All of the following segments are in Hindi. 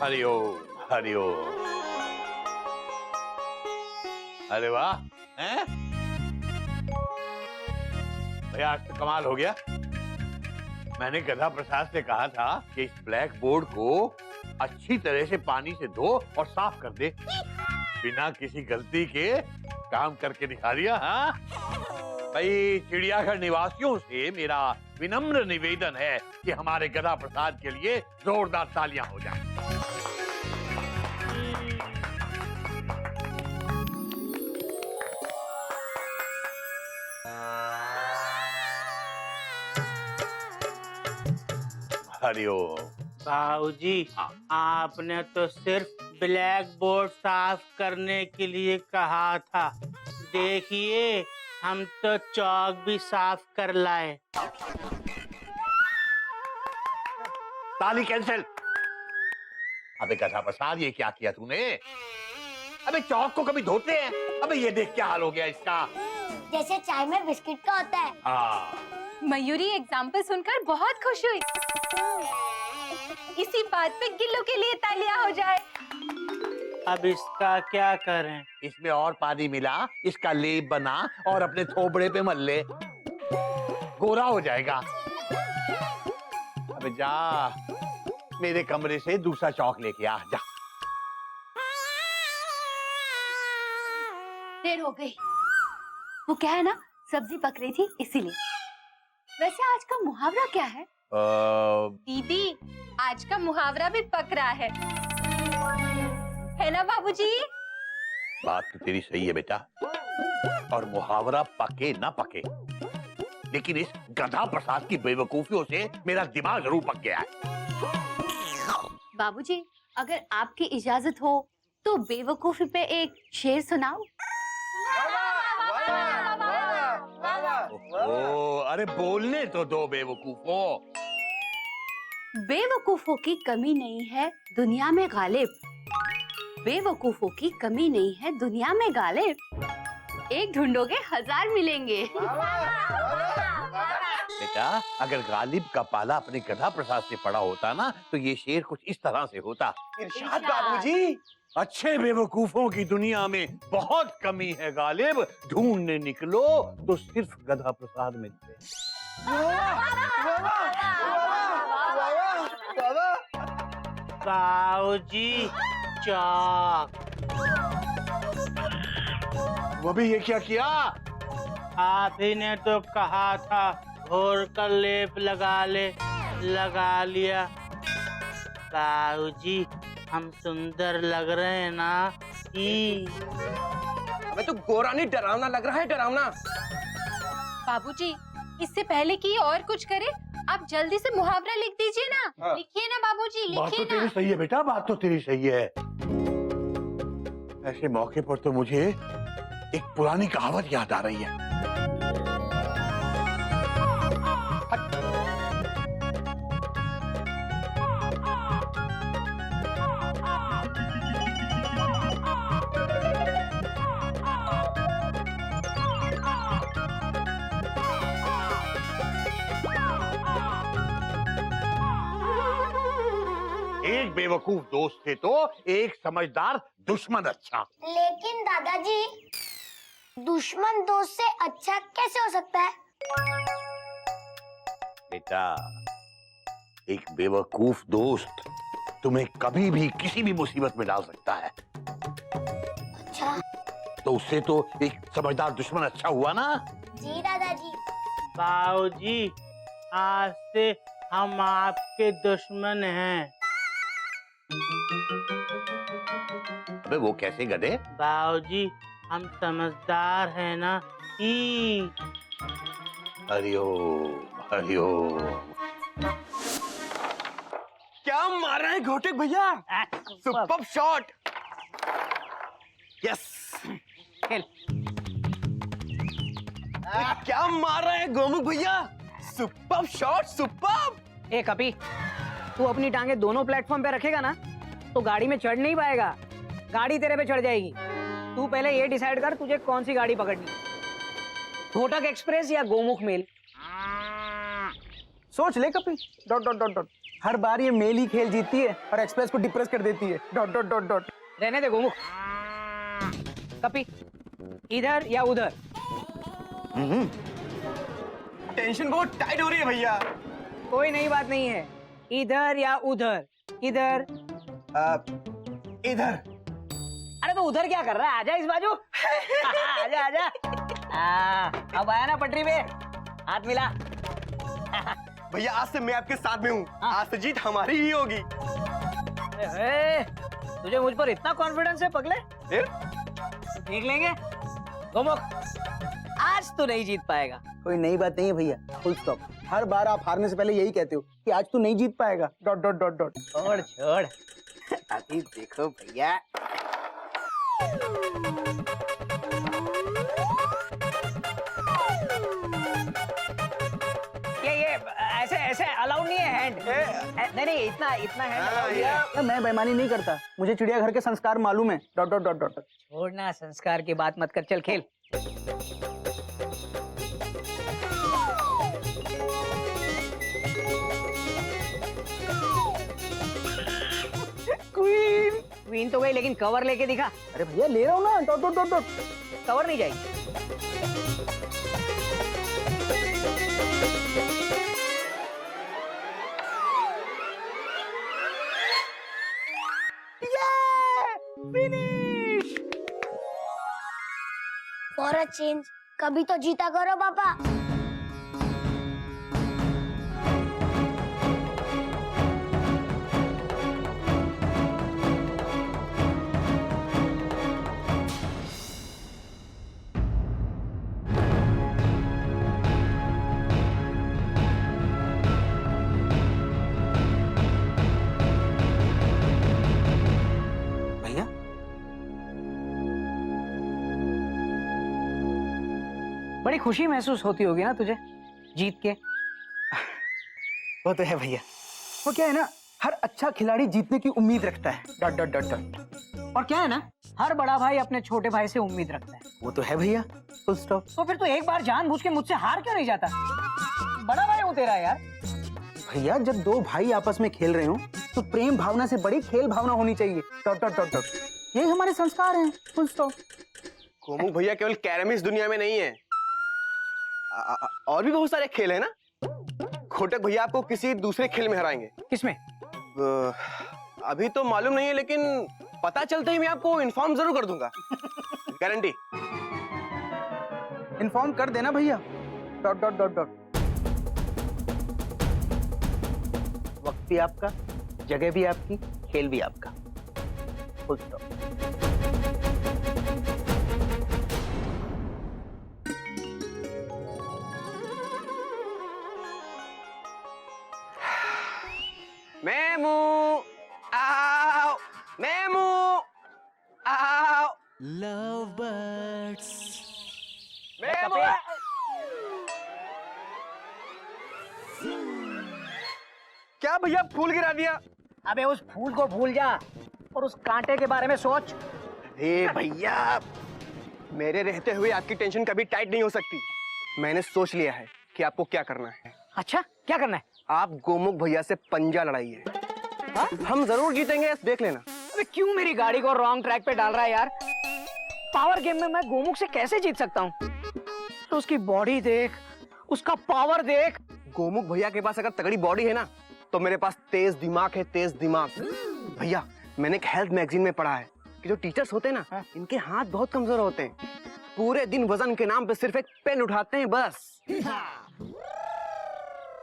हरिओम हरिओम। अरे वाह, हैं? भैया आज तो कमाल हो गया। मैंने गधा प्रसाद से कहा था कि इस ब्लैक बोर्ड को अच्छी तरह से पानी से धो और साफ कर दे। बिना किसी गलती के काम करके दिखा दिया। हाँ भाई, चिड़ियाघर निवासियों से मेरा विनम्र निवेदन है कि हमारे गधा प्रसाद के लिए जोरदार तालियां हो जाएं। हरिओम। बाबूजी, आपने तो सिर्फ ब्लैक बोर्ड साफ करने के लिए कहा था। देखिए, हम तो चौक भी साफ कर लाए। ताली कैंसिल। अबे गधा प्रसाद, ये क्या किया तूने? अबे चौक को कभी धोते हैं? अबे ये देख क्या हाल हो गया इसका। जैसे चाय में बिस्किट का होता है। मयूरी एग्जाम्पल सुनकर बहुत खुश हुई। इसी बात पे गिल्लू के लिए तालियां हो जाए। अब इसका क्या करें? इसमें और पानी मिला, इसका लेप बना और अपने थोबड़े पे मल ले, गोरा हो जाएगा। अबे जा, मेरे कमरे से दूसरा चौक लेके आ जा। देर हो गई। वो क्या है ना, सब्जी पक रही थी इसीलिए। वैसे आज का मुहावरा क्या है? दीदी, आज का मुहावरा भी पक रहा है ना बाबूजी? बात तो तेरी सही है बेटा, और मुहावरा पके ना पके, लेकिन इस गधा प्रसाद की बेवकूफियों से मेरा दिमाग जरूर पक गया है। बाबूजी, अगर आपकी इजाजत हो तो बेवकूफी पे एक शेर सुनाओ। ओह, अरे बोलने तो दो बेवकूफों। बेवकूफों की कमी नहीं है दुनिया में गालिब। बेवकूफों की कमी नहीं है दुनिया में गालिब। एक ढूंढोगे हजार मिलेंगे। बेटा, अगर गालिब का पाला अपने गधा प्रसाद से पड़ा होता ना, तो ये शेर कुछ इस तरह से होता। इरशाद बाबूजी। अच्छे बेवकूफों की दुनिया में बहुत कमी है गालिब, ढूंढने निकलो तो सिर्फ गधा प्रसाद मिलते। बाबूजी, चौक। वो भी ये क्या किया? आप ही ने तो कहा था घोर कर लेप लगा ले, लगा लिया। बाबूजी, हम सुंदर लग रहे हैं ना? हमें तो गोरा नहीं, डरावना लग रहा है, डरावना। बाबूजी, इससे पहले कि और कुछ करे, आप जल्दी से मुहावरा लिख दीजिए ना। हाँ। लिखिए ना बाबूजी, बात तो लिखिए तेरी ना। सही है बेटा, बात तो तेरी सही है। ऐसे मौके पर तो मुझे एक पुरानी कहावत याद आ रही है। एक बेवकूफ दोस्त थे तो एक समझदार दुश्मन अच्छा। लेकिन दादाजी, दुश्मन दोस्त से अच्छा कैसे हो सकता है? बेटा, एक बेवकूफ दोस्त तुम्हें कभी भी किसी भी मुसीबत में डाल सकता है। अच्छा तो उससे तो एक समझदार दुश्मन अच्छा हुआ ना। जी दादाजी। बाबूजी, आज से हम आपके दुश्मन हैं। अबे वो कैसे गधे? बाबूजी, हम समझदार हैं ना? हरिओम हरिओम। क्या मार रहे हैं घोटक भैया? Super shot. यस। क्या मार रहे हैं गोमुख भैया? Super shot, super. ए कपी, तू अपनी टांगे दोनों प्लेटफॉर्म पे रखेगा ना तो गाड़ी में चढ़ नहीं पाएगा, गाड़ी तेरे पे चढ़ जाएगी। तू पहले ये डिसाइड कर तुझे कौन सी गाड़ी पकड़नी, घोटक एक्सप्रेस या गोमुख मेल। सोच ले कपी। Dot dot dot dot. हर बार ये मेल ही खेल जीतती है और एक्सप्रेस को डिप्रेस कर देती है। Dot dot dot dot. रहने दे गोमुख। कपी, इधर या उधर? टेंशन बहुत टाइट हो रही है भैया। कोई नई बात नहीं है। इधर या उधर? इधर। इधर। अरे तो उधर क्या कर रहा है? आजा इस बाजू। आजा आजा। अब आया ना पटरी पे? हाथ मिला। भैया आज से मैं आपके साथ में हूँ। आज से जीत हमारी ही होगी। तुझे मुझ पर इतना कॉन्फिडेंस है पगले? फिर देख लेंगे। गोमुख, आज तो नहीं जीत पाएगा। कोई नई बात नहीं है भैया, फुल स्टॉप। हर बार आप हारने से पहले यही कहते हो कि आज तू नहीं जीत पाएगा। Dot dot dot dot. छोड़ छोड़। अभी देखो भैया। ये ऐसे ऐसे अलाउड नहीं है हैंड। नहीं नहीं, इतना इतना हैंड। मैं बेईमानी नहीं करता, मुझे चिड़ियाघर के संस्कार मालूम है। Dot dot dot dot. छोड़ना, संस्कार की बात मत कर, चल खेल। क्वीन। क्वीन तो गई, लेकिन कवर लेके दिखा। अरे भैया ले रहा हूँ ना। Dot dot dot dot. Cover नहीं जाएगी। फॉर अ चेंज कभी तो जीता करो पापा। भैया बड़ी खुशी महसूस होती होगी ना तुझे जीत के? वो तो है भैया। वो क्या है ना, हर अच्छा खिलाड़ी जीतने की उम्मीद रखता है। Dot dot dot dot. और क्या है ना, हर बड़ा भाई अपने छोटे भाई से उम्मीद रखता है। वो तो है भैया, फुल स्टॉप। तो फिर तू एक बार जानबूझ के मुझसे हार क्यों नहीं जाता? बड़ा भाई हूँ तेरा यार। भैया जब दो भाई आपस में खेल रहे हो तो प्रेम भावना से बड़ी खेल भावना होनी चाहिए। Dot dot dot dot. यही हमारे संस्कार हैं। Full stop. गोमुख भैया केवल कैरम इस दुनिया में नहीं है, और भी बहुत सारे खेल है ना। खोटक भैया आपको किसी दूसरे खेल में हराएंगे। किसमें? अभी तो मालूम नहीं है, लेकिन पता चलते ही मैं आपको इन्फॉर्म जरूर कर दूंगा। गारंटी। इन्फॉर्म कर देना भैया। Dot dot dot dot. वक्त भी आपका, जगह भी आपकी, खेल भी आपका। Full stop. मेमू आओ, मेमू आओ। Love birds. मेमू। क्या भैया फूल गिरा दिया? अबे उस फूल को भूल जा और उस कांटे के बारे में सोच। अरे भैया, मेरे रहते हुए आपकी टेंशन कभी टाइट नहीं हो सकती। मैंने सोच लिया है कि आपको क्या करना है। अच्छा, क्या करना है? आप गोमुख भैया से पंजा लड़ाइए। हम जरूर जीतेंगे, देख लेना। अबे क्यों मेरी गाड़ी को रॉन्ग ट्रैक पे डाल रहा है यार? पावर गेम में मैं गोमुख से कैसे जीत सकता हूँ? तो उसकी बॉडी देख, उसका पावर देख। गोमुख भैया के पास अगर तगड़ी बॉडी है ना, तो मेरे पास तेज दिमाग है, तेज दिमाग। भैया मैंने एक हेल्थ मैगजीन में पढ़ा है कि जो टीचर्स होते हैं ना, इनके हाथ बहुत कमजोर होते हैं। पूरे दिन वजन के नाम पे सिर्फ एक पेन उठाते हैं बस।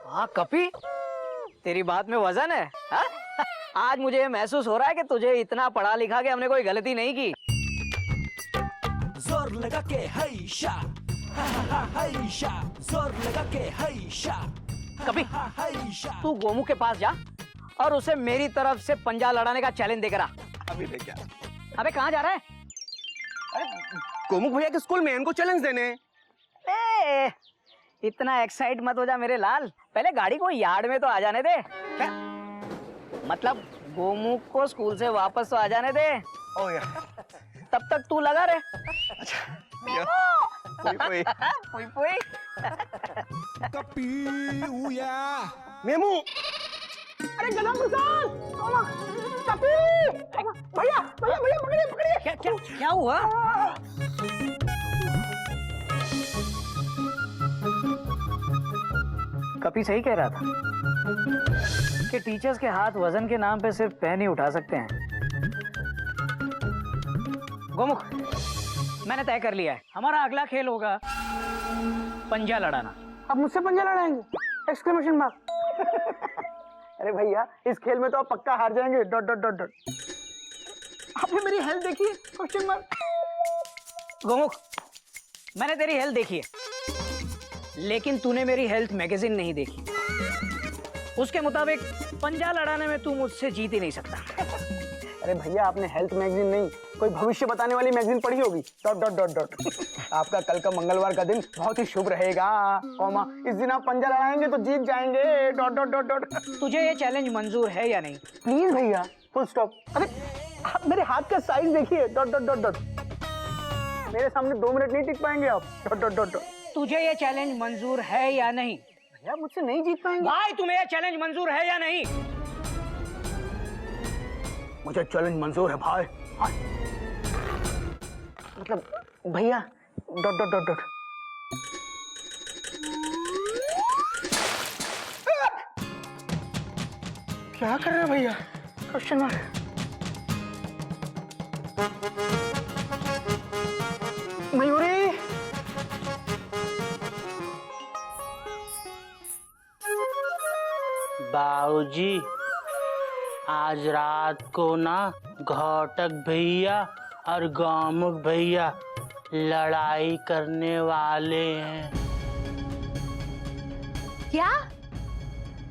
हाँ कपी, तेरी बात में वजन है। हा? आज मुझे ये महसूस हो रहा है कि तुझे इतना पढ़ा लिखा के हमने कोई गलती नहीं की। जोर लगा के हैशा, हा हा हा हैशा, जोर लगा के हैशा। कपी, तू गोमुख के पास जा और उसे मेरी तरफ से पंजा लड़ाने का चैलेंज देकर आ। अभी देख क्या। अबे कहाँ जा रहा है? अरे गोमुख भैया के स्कूल में इनको चैलेंज देने। ए, इतना एक्साइट मत हो जा मेरे लाल। पहले गाड़ी को यार्ड में तो आ जाने दे। क्या? मतलब गोमुख को स्कूल से वापस तो आ जाने दे। ओ यार। तब तक तू लगा रहे। कोई पुई पुई। Kapi uya. मेमू। अरे गधा प्रसाद, कॉमा, कपी, भैया भैया भैया पकड़िए पकड़िए। क्या क्या क्या हुआ? कपी सही कह रहा था कि टीचर्स के हाथ वजन के नाम पे सिर्फ पेन ही उठा सकते हैं। गोमुख, मैंने तय कर लिया है, हमारा अगला खेल होगा पंजा लड़ाना। अब मुझसे पंजा लड़ाएंगे? Exclamation mark. अरे भैया, इस खेल में तो आप पक्का हार जाएंगे। Dot dot dot dot. आपने मेरी हेल्थ देखी है? Question mark. गोमुख, मैंने तेरी हेल्थ देखी है, लेकिन तूने मेरी हेल्थ मैगजीन नहीं देखी। उसके मुताबिक पंजा लड़ाने में तू मुझसे जीत ही नहीं सकता। अरे भैया, आपने हेल्थ मैगजीन नहीं, कोई भविष्य बताने वाली मैगजीन पढ़ी होगी। Dot dot dot dot. आपका कल का मंगलवार का दिन बहुत ही शुभ रहेगा, कॉमा, इस दिन आप पंजा लड़ाएंगे तो जीत जाएंगे। Dot dot dot dot. तुझे ये चैलेंज मंजूर है या नहीं? प्लीज भैया, फुल स्टॉप। अरे आप मेरे हाथ का साइज देखिए। Dot dot dot dot. मेरे सामने 2 मिनट नहीं टिक पाएंगे आप। Dot dot dot dot. तुझे ये चैलेंज मंजूर है या नहीं? भैया, मुझसे नहीं जीत पाएंगे। भाई, तुम्हें ये चैलेंज मंजूर है या नहीं? मुझे चैलेंज मंजूर है भाई। हाँ। मतलब भैया, डॉट डॉट डॉट डॉट। क्या कर रहे हो भैया? Question mark. मयूरी, बाबूजी, आज रात को ना घोटक भैया और गौमुख भैया लड़ाई करने वाले हैं। क्या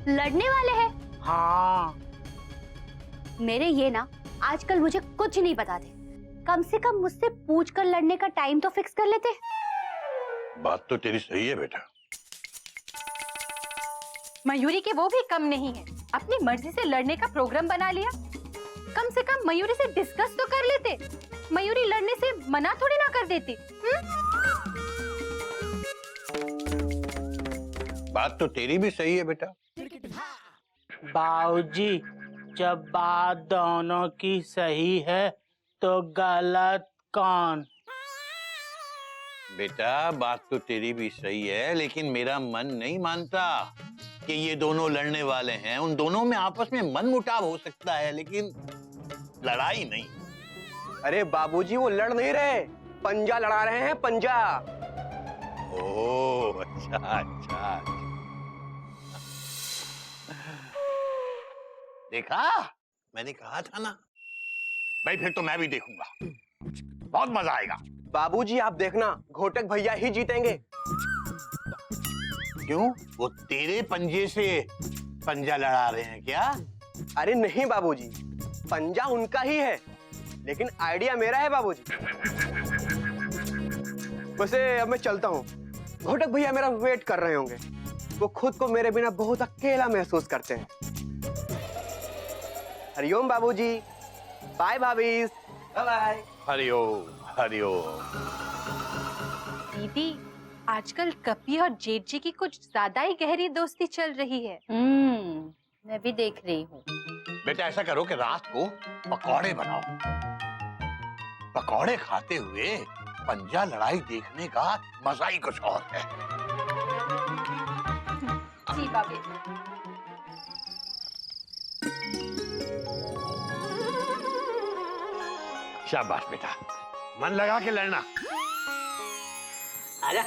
लड़ने वाले हैं? हाँ। मेरे ये ना आजकल मुझे कुछ नहीं बताते। कम से कम मुझसे पूछकर लड़ने का टाइम तो फिक्स कर लेते। बात तो तेरी सही है बेटा। मयूरी के वो भी कम नहीं है, अपनी मर्जी से लड़ने का प्रोग्राम बना लिया। कम से कम मयूरी से डिस्कस तो कर लेते। मयूरी लड़ने से मना थोड़ी ना कर देती। बात तो तेरी भी सही है बेटा। बाबूजी, जब बात दोनों की सही है तो गलत कौन? बेटा, बात तो तेरी भी सही है, लेकिन मेरा मन नहीं मानता कि ये दोनों लड़ने वाले हैं। उन दोनों में आपस में मनमुटाव हो सकता है, लेकिन लड़ाई नहीं। अरे बाबूजी, वो लड़ नहीं रहे, पंजा लड़ा रहे हैं, पंजा। ओह, अच्छा अच्छा। देखा, मैंने कहा था ना भाई। फिर तो मैं भी देखूंगा, बहुत मजा आएगा। बाबूजी, आप देखना, घोटक भैया ही जीतेंगे। क्यों? वो तेरे पंजे से पंजा लड़ा रहे हैं क्या? अरे नहीं बाबूजी, पंजा उनका ही है, लेकिन आइडिया मेरा है बाबूजी। वैसे अब मैं चलता हूँ, घोटक भैया मेरा वेट कर रहे होंगे। वो खुद को मेरे बिना बहुत अकेला महसूस करते हैं। हरिओम बाबूजी, बाय भाभी, बाय बाय। हरिओम हरिओम। दीदी, आजकल कपी और जेठ जी की कुछ ज्यादा ही गहरी दोस्ती चल रही है। मैं भी देख रही हूँ। बेटा, ऐसा करो कि रात को पकौड़े बनाओ। पकौड़े खाते हुए पंजा लड़ाई देखने का मजा ही कुछ और है। जी भाभी। शाबाश बेटा, मन लगा के लड़ना। आजा।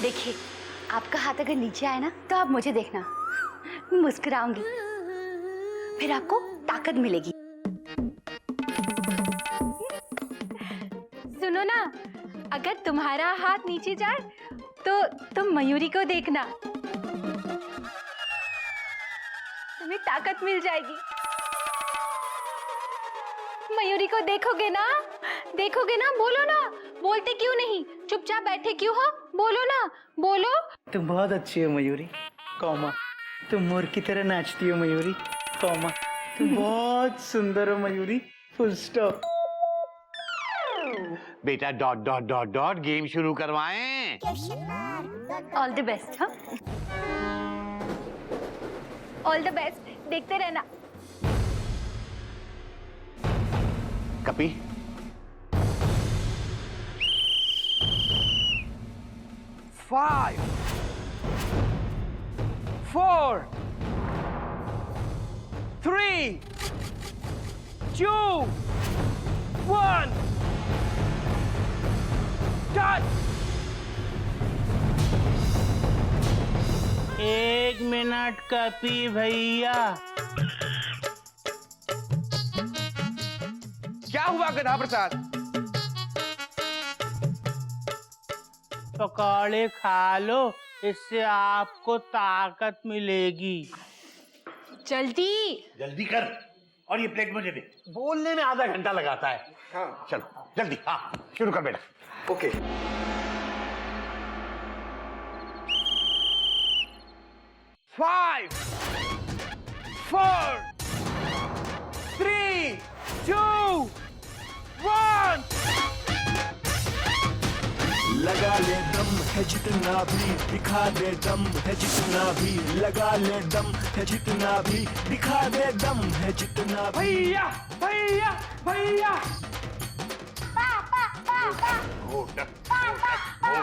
देखिए, आपका हाथ अगर नीचे आए ना तो आप मुझे देखना, मुस्कुराऊंगी, फिर आपको ताकत मिलेगी। सुनो ना, अगर तुम्हारा हाथ नीचे जाए तो तुम मयूरी को देखना, तुम्हें ताकत मिल जाएगी। मयूरी को देखोगे ना, देखोगे ना, बोलो ना, बोलते क्यों नहीं, चुपचाप बैठे क्यों हो, बोलो ना, बोलो। तुम बहुत अच्छी हो मयूरी, कौमा, तुम मोर की तरह नाचती हो मयूरी, कौमा, तुम बहुत सुंदर हो मयूरी, फुल स्टॉप। बेटा dot dot dot dot game शुरू करवाएं। All the best. हाँ, ऑल द बेस्ट, देखते रहना। कपी, 5 4 3 2 1 Done! 1 मिनट कपी भैया। क्या हुआ गधा प्रसाद? पकौड़े खा लो, इससे आपको ताकत मिलेगी। जल्दी। जल्दी कर, और ये प्लेट मुझे दे। बोलने में आधा घंटा लगाता है। हाँ चलो जल्दी, हाँ शुरू कर बेटा। ओके। 5 4 3 2 1 लगा ले दम है जितना भी, दिखा दे दम है जितना भी, लगा ले दम है जितना भी, दिखा दे दम है जितना भी। भैया भैया भैया,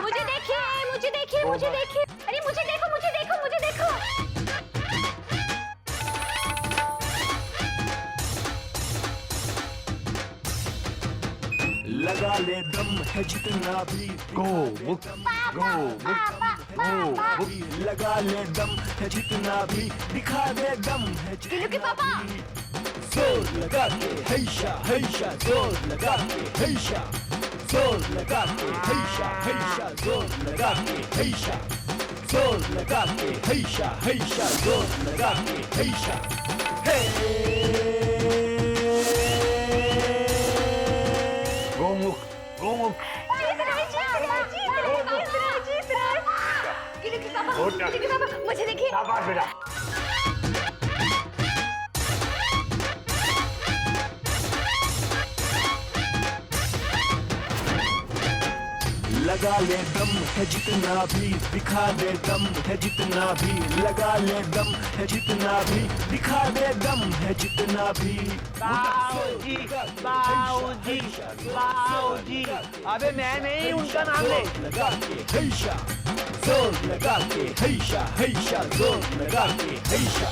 मुझे देखिए, मुझे देखिए, मुझे देखिए। अरे मुझे देखो, मुझे देखो, मुझे देखो। लगा ले दम है जितना भी, गोमुख, लगा ले दम है जितना भी, दिखा दे दम है गिलू के पापा। जोर लगा के हैशा हैशा, जोर लगा के हैशा, जोर लगा के हैशा हैशा, जोर लगा के हैशा, जोर लगा के हैशा हैशा, जोर लगा के हैशा। गोमुख, गोमुख। जीत रहे, जीत रहे, जीत रहे, जीत रहे, जीत रहे। गिलू के पापा, गिलू के पापा, मुझे देखिए। शाबाश बेटा। लगा ले दम है जितना भी, दिखा दे दम है जितना भी, लगा ले दम है जितना भी, दिखा दे दम है जितना भी। बाऊजी, बाऊजी, बाऊजी। अबे मैं नहीं, उनका नाम ले। जोर लगा के हैशा, जोर लगा के हैशा हैशा, जोर लगा के हैशा।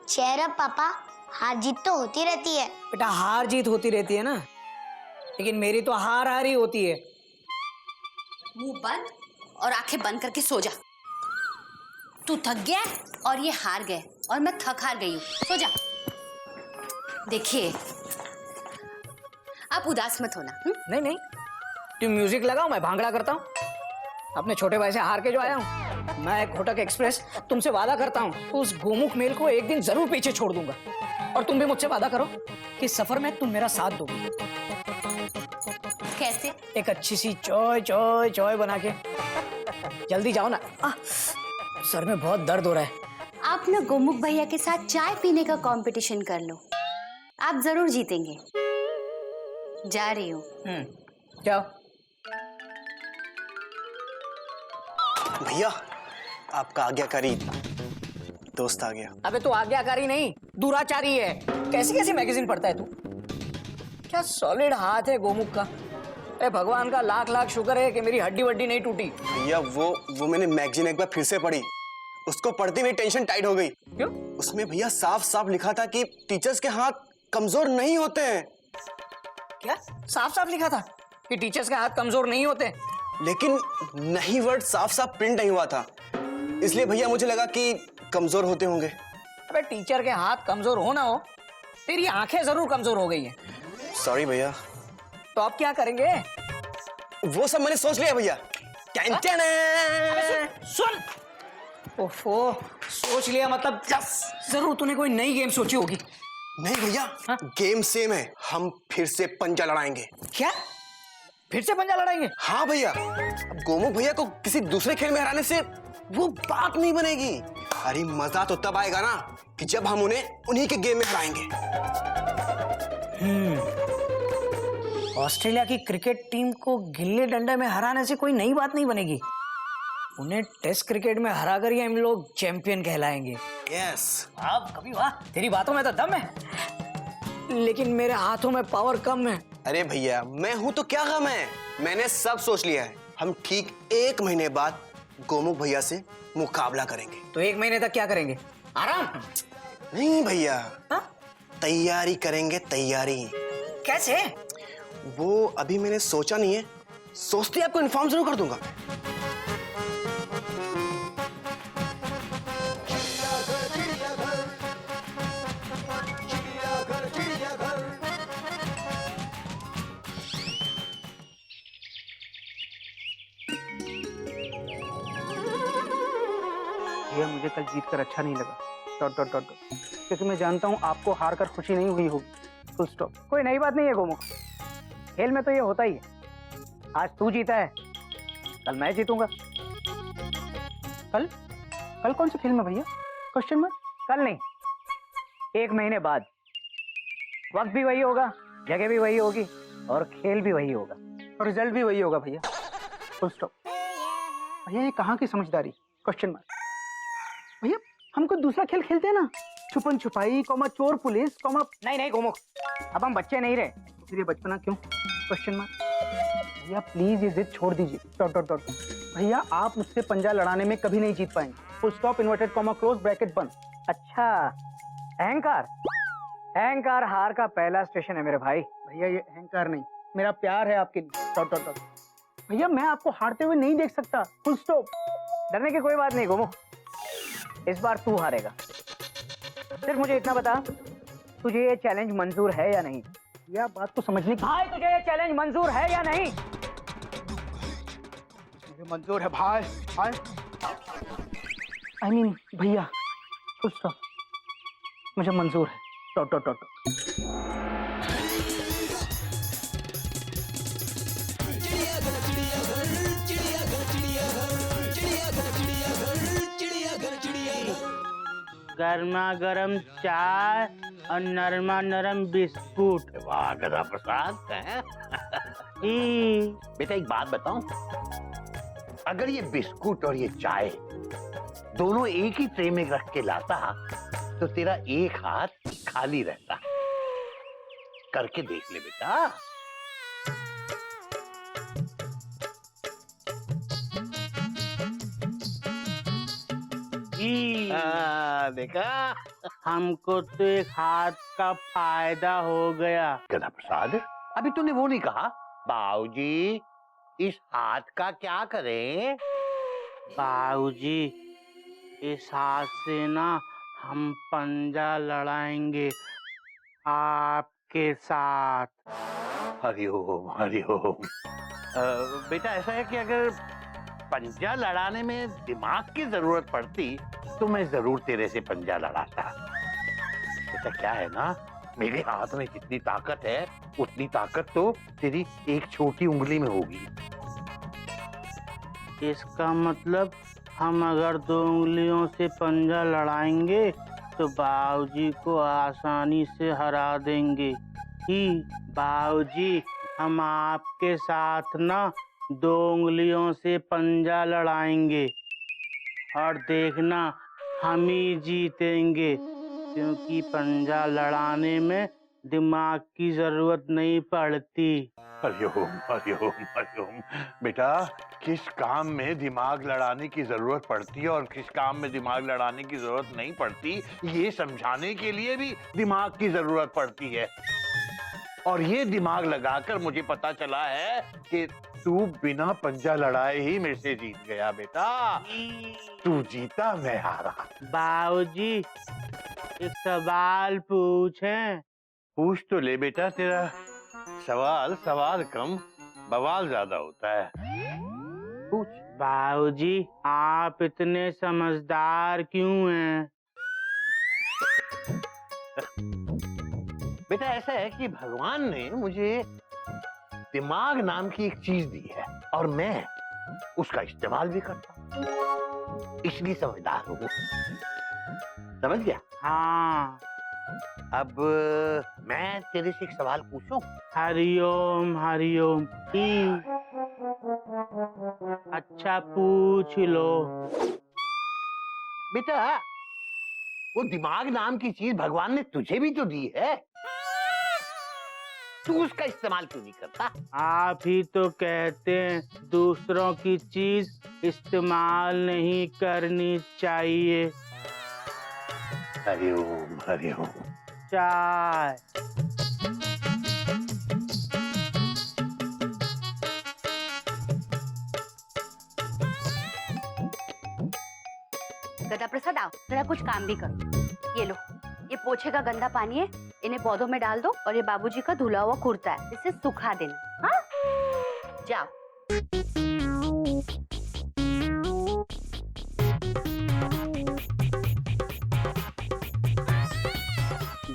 चेहरा पापा, हार जीत तो होती रहती है। बेटा हार जीत होती रहती है ना, लेकिन मेरी तो हार हार ही होती है। मुंह बंद और आंखें बंद करके सो जा। तू थक गया और ये हार गए और मैं थक हार गई हूँ। सो जा। देखिए, आप उदास मत होना। नहीं नहीं, तुम म्यूजिक लगाओ, मैं भांगड़ा करता हूँ। अपने छोटे भाई से हार के जो आया हूँ, मैं कोटक एक्सप्रेस तुमसे वादा करता हूँ, उस गोमुख मेल को एक दिन जरूर पीछे छोड़ दूंगा। और तुम भी मुझसे वादा करो कि सफर में तुम मेरा साथ दोगे। कैसे? एक अच्छी सी चॉय चॉय चॉय बना के। जल्दी जाओ ना, सर में बहुत दर्द हो रहा है। आप ना गोमुख भैया के साथ चाय पीने का कंपटीशन कर लो, आप जरूर जीतेंगे। जा रही हूँ। जाओ। भैया आपका आज्ञाकारी दोस्त आ गया। अबे तू आज्ञाकारी नहीं, दुराचारी है। कैसी कैसी मैगजीन पढ़ता है तू? क्या सॉलिड हाथ है गोमुख का। ए भगवान का लाख लाख शुक्र है कि मेरी हड्डी वड्डी नहीं टूटी। भैया वो मैंने मैगजीन एक बार फिर से पढ़ी, उसको पढ़ते मेरी टेंशन टाइट हो गई। क्यों? उसमें भैया साफ साफ लिखा था कि टीचर्स के हाथ कमजोर नहीं होते हैं। क्या साफ साफ लिखा था कि टीचर्स के हाथ कमजोर नहीं होते? लेकिन नहीं वर्ड साफ साफ प्रिंट नहीं हुआ था, इसलिए भैया मुझे लगा कि कमजोर होते होंगे। अबे टीचर के हाथ कमजोर हो ना हो, तेरी आंखें जरूर कमजोर हो गई हैं। सॉरी भैया। तो अब क्या करेंगे? वो सब मैंने सोच लिया भैया। सुन, ओफो, सोच लिया मतलब जरूर तूने कोई नई गेम सोची होगी। नहीं भैया, गेम सेम है, हम फिर से पंजा लड़ाएंगे। क्या फिर से पंजा लड़ाएंगे? हाँ भैया, अब गोमुख भैया को किसी दूसरे खेल में हराने से वो बात नहीं बनेगी। अरे मजा तो तब आएगा ना कि जब हम उन्हें उन्हीं के गेम में हराएंगे। ऑस्ट्रेलिया की क्रिकेट टीम को गिल्ली डंडे में हराने से कोई नई बात नहीं बनेगी, उन्हें टेस्ट क्रिकेट में हराकर ही हम लोग चैंपियन कहलाएंगे। यस। अब कभी वाह, तेरी बातों में तो दम है, लेकिन मेरे हाथों में पावर कम है। अरे भैया, मैं हूं तो क्या गम है, मैंने सब सोच लिया है। हम ठीक 1 महीने बाद गोमुख भैया से मुकाबला करेंगे। तो 1 महीने तक क्या करेंगे? आराम? नहीं भैया, हाँ? तैयारी करेंगे, तैयारी। कैसे? वो अभी मैंने सोचा नहीं है, सोचते आपको इन्फॉर्म जरूर कर दूंगा। ये मुझे कल जीत कर अच्छा नहीं लगा, डॉट डॉट डॉट डॉट, क्योंकि मैं जानता हूँ आपको हार कर खुशी नहीं हुई होगी। Full stop. कोई नई बात नहीं है गोमुख, खेल में तो ये होता ही है। आज तू जीता है, कल मैं जीतूंगा। कल? कल कौन से खेल में भैया? Question mark. कल नहीं, 1 महीने बाद। वक्त भी वही होगा, जगह भी वही होगी, और खेल भी वही होगा, और रिजल्ट भी वही होगा भैया। Full stop. भैया ये कहाँ की समझदारी? Question mark. भैया हम कोई दूसरा खेल खेलते हैं ना, छुपन छुपाई, कॉमा चोर पुलिस, कॉमा। नहीं नहीं गोमुख, अब हम बच्चे नहीं रहे, फिर ये बचपना क्यों? Question mark. भैया प्लीज ये जिद छोड़ दीजिए, डॉट डॉट डॉट। भैया आप मुझसे पंजा लड़ाने में कभी नहीं जीत पाएंगे। Full stop, inverted comma, close bracket बंद। अच्छा, अहंकार? अहंकार हार का पहला स्टेशन है मेरे भाई। भैया ये अहंकार नहीं, मेरा प्यार है आपके लिए, डॉट डॉट डॉट। भैया मैं आपको हारते हुए नहीं देख सकता। Full stop. डरने की कोई बात नहीं गोमुख, इस बार तू हारेगा। सिर्फ मुझे इतना बता, तुझे ये चैलेंज मंजूर है या नहीं? यह बात को समझने की। भाई तुझे ये चैलेंज मंजूर है या नहीं? मुझे मंजूर है भाई। आई मीन भैया, फुल स्टॉप, मुझे मंजूर है, डॉट डॉट डॉट। गर्मा गर्म चाय और नरमा नरम बिस्कुट। वाह गधा प्रसाद है। बेटा एक बात बताऊं, अगर ये बिस्कुट और ये चाय दोनों एक ही ट्रे में रख के लाता तो तेरा एक हाथ खाली रहता। करके देख ले बेटा। देखा, हमको तो एक हाथ का फायदा हो गया। गधा प्रसाद, अभी तूने वो नहीं कहा बाबूजी इस हाथ का क्या करें? बाबूजी इस हाथ से ना हम पंजा लड़ाएंगे आपके साथ। हरिओम हरिओम। बेटा ऐसा है कि अगर पंजा लड़ाने में दिमाग की जरूरत पड़ती तो मैं जरूर तेरे से पंजा लड़ाता। बेटा क्या है ना, मेरे हाथ में जितनी ताकत है उतनी ताकत तो तेरी एक छोटी उंगली में होगी। इसका मतलब हम अगर 2 उंगलियों से पंजा लड़ाएंगे तो बाबूजी को आसानी से हरा देंगे। ही बाबूजी, हम आपके साथ ना 2 उंगलियों से पंजा लड़ाएंगे और देखना हम ही जीतेंगे, क्योंकि पंजा लड़ाने में दिमाग की जरूरत नहीं पड़ती। हरिओम हरिओम हरिओम। बेटा, किस काम में दिमाग लड़ाने की जरूरत पड़ती है और किस काम में दिमाग लड़ाने की जरूरत नहीं पड़ती, ये समझाने के लिए भी दिमाग की जरूरत पड़ती है। और ये दिमाग लगाकर मुझे पता चला है कि तू बिना पंजा लड़ाए ही मेरे से जीत गया बेटा। तू जीता, मैं हारा। बाबूजी, एक सवाल पूछें? पूछ तो ले बेटा, तेरा सवाल कम, बवाल ज्यादा होता है। पूछ। बाबूजी, आप इतने समझदार क्यों हैं? बेटा, ऐसा है कि भगवान ने मुझे दिमाग नाम की एक चीज दी है और मैं उसका इस्तेमाल भी करता हूँ, इसलिए समझदार हूँ। समझ गया? हाँ। अब मैं तेरे से एक सवाल पूछूं? हरिओम हरिओम। अच्छा, पूछ लो। बेटा, वो दिमाग नाम की चीज भगवान ने तुझे भी तो दी है, तू उसका इस्तेमाल क्यों नहीं करता? आप ही तो कहते हैं दूसरों की चीज इस्तेमाल नहीं करनी चाहिए। हरिओम हरिओम। चाय। गदा प्रसाद, आओ जरा कुछ काम भी करो। ये लो, ये पोछे का गंदा पानी है, इन्हें पौधों में डाल दो। और ये बाबूजी का धुला हुआ कुर्ता है, इसे सुखा देना। हाँ, जाओ।